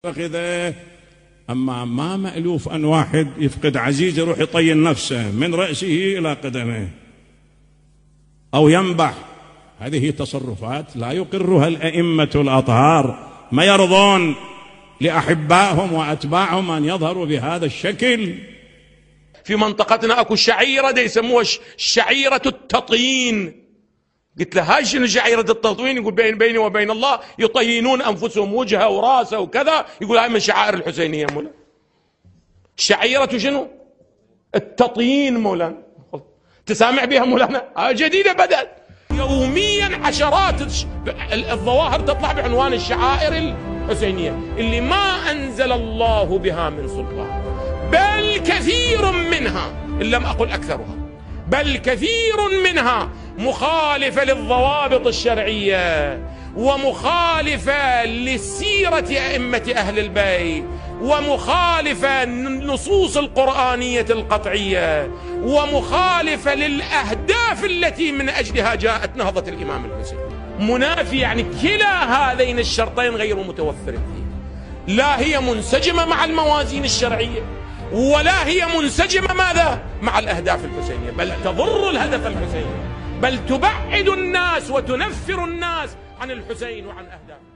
فخذه. أما ما مألوف أن واحد يفقد عزيز يروح يطين نفسه من رأسه إلى قدمه أو ينبح. هذه تصرفات لا يقرها الأئمة الأطهار، ما يرضون لأحبائهم وأتباعهم أن يظهروا بهذا الشكل. في منطقتنا اكو شعيرة دي يسموها شعيرة التطيين. قلت له هاي شنو شعيرة التطيين؟ يقول بيني وبين الله يطينون انفسهم وجهه وراسه وكذا. يقول هاي من شعائر الحسينية مولانا. شعيرة شنو؟ التطيين مولانا. تسامع بها مولانا؟ هاي جديدة بدأت. يوميا عشرات الظواهر تطلع بعنوان الشعائر الحسينية اللي ما انزل الله بها من سلطان، بل كثير منها إن لم أقل أكثرها، بل كثير منها مخالفة للضوابط الشرعية ومخالفة لسيرة أئمة أهل البيت ومخالفة للنصوص القرآنية القطعية ومخالفة للأهداف التي من أجلها جاءت نهضة الإمام الحسين. منافي، يعني كلا هذين الشرطين غير متوفر فيه. لا هي منسجمة مع الموازين الشرعية ولا هي منسجمة ماذا؟ مع الأهداف الحسينية، بل تضر الهدف الحسيني، بل تبعد الناس وتنفر الناس عن الحسين وعن أهدافه.